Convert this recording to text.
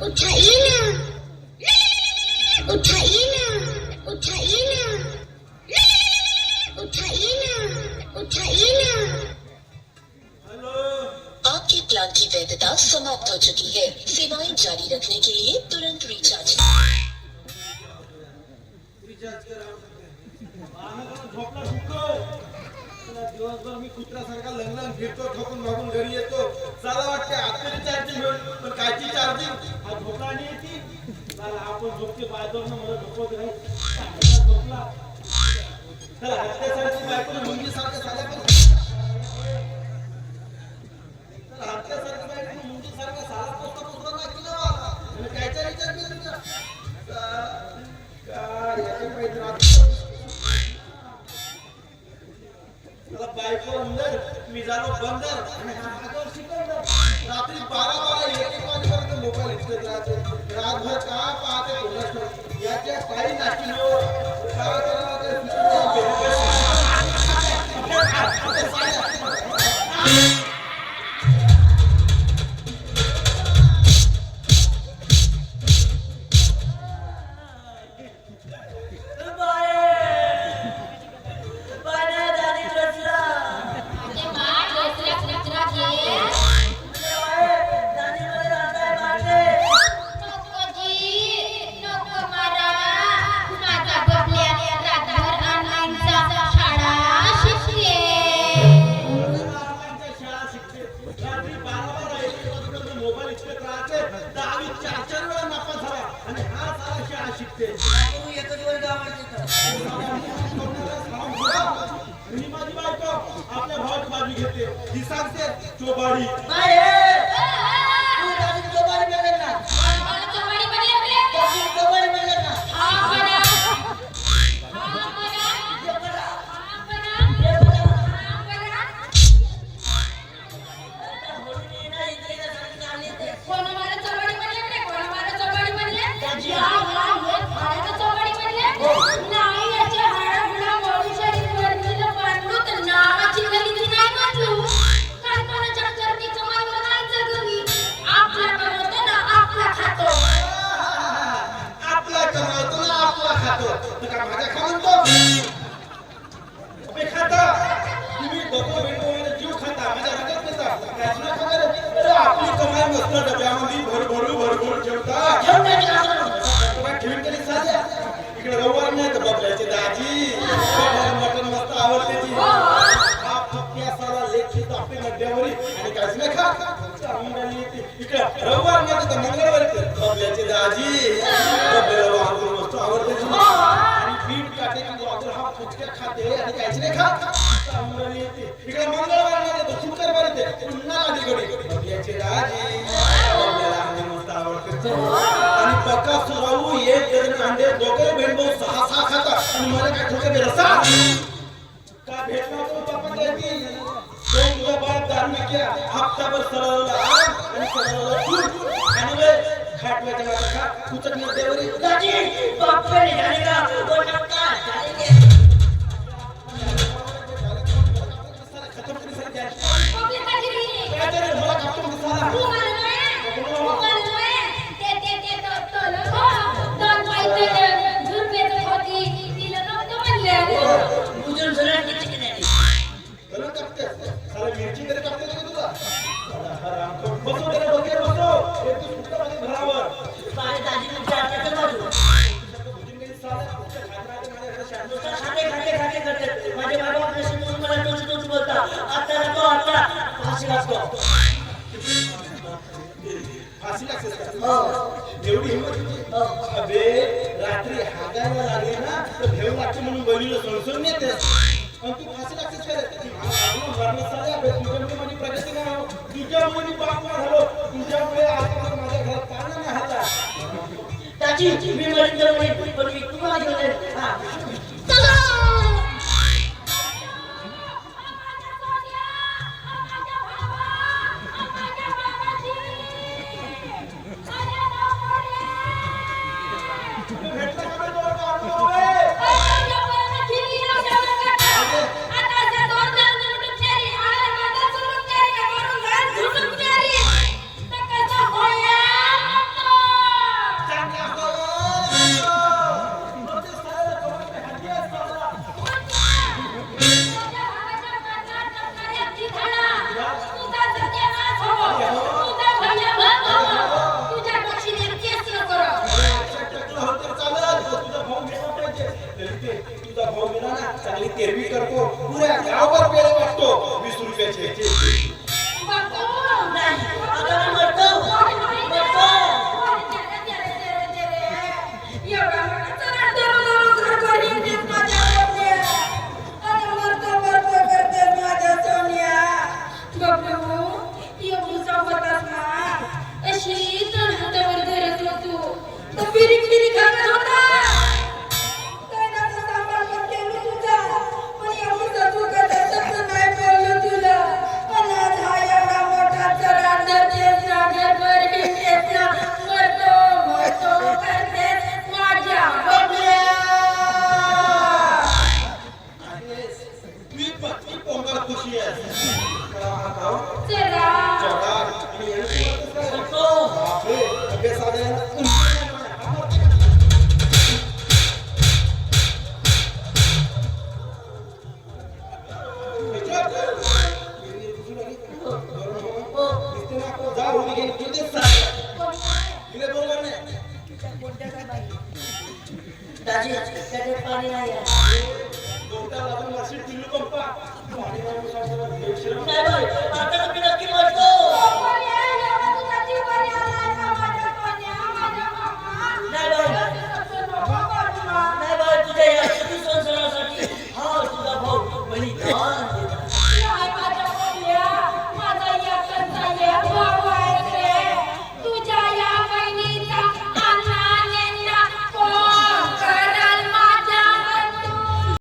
उठाइए ना, उठाइए ना, उठाइए ना, उठाइए ना, उठाइए ना। आपके प्लान की वैधता समाप्त हो चुकी है। सेवाएं जारी रखने के लिए तुरंत रिचार्ज दिवसभर मी कुत्र्यासारखा लंगलंग फिरतो, ठोकून भागून घरी येतो. चला वाटते आतमध्ये चार्जिंग मिळून, पण कायची चार्जिंग? हा झोपला आणि येते चला आपण झोपते बायकोनं मला झोपवत नाही. झोपला चला हत्यासारखी बायकोनं मुंगीसारखं झाल्या पण हत्यासारखं बायकोनं मुंगीसारखं साला पोचता पोचता नाही तुला वाला कायचा विचार केला तुझा काय याच्या पाहिजे बायको अंदर मी झालो बंदर आणि हातावर शिकवलं. रात्री 12-1 वाजेपर्यंत मोबाईल हिसकत राहते. रातभर का पाहते कोणाच नाही. याच्या काही नाकी नो काय करावं आपल्या भावाची बाजू घेते. ही सांगते चोबाडी इकडे रविवार नाही तर बबल्याचे दाजी मटन मस्त आवडते ती. हा फक्या साला लेखी तापी नड्यावरी आणि काहीच नाही खा इकडे रविवार नाही तर मंगळवारी बबल्याचे दाजी बबल्याला वाहतून मस्त आवडते ती. आणि बीट काटे की वाजून हा फुचक्या खाते आणि काहीच नाही खा इकडे मंगळवार नाही तर शुक्रवार येते पुन्हा आधी घडी बबल्याचे दाजी बबल्याला मस्त आवडते. आणि पक्का सुराऊ एक डझन अंडे दोघे बहीण भाऊ 6 खाता आणि मला काय ठोके रसा का भेटला तो बापा द्यायची तो तुझा बाप दारू क्या हप्ताभर सरळला आणि सरळला तू आणि वे खाटव्याच्या मागं का कुचक देवरी दाजी बाप कडे जाणेगा तो नक्का जाणेगे खतम करी सर द्या पब्लिक काजी काय करे मला कापतो मसाला तू मला एवढी हिंमत अबे रात्री हागायला लागले ना तर भेव लागते म्हणून बहिणीला संसरून येते आणि तू फाशी लागतेस तुझ्यामुळे माझी प्रगती नाही हो तुझ्यामुळे मी पाप झालो तुझ्यामुळे आजपर्यंत माझ्या घरात पाणी नाही आला त्याची मी मरीन तुम्हाला चांगली तेरवी करतो पुऱ्या गावभर पेढे वाटतो 20 रुपयाचे नाही आता मी मरतो मरतो मी पत्ती पोंगल खुशी आहे मरतो दाजी त्याच्यात पाणी नाही आहे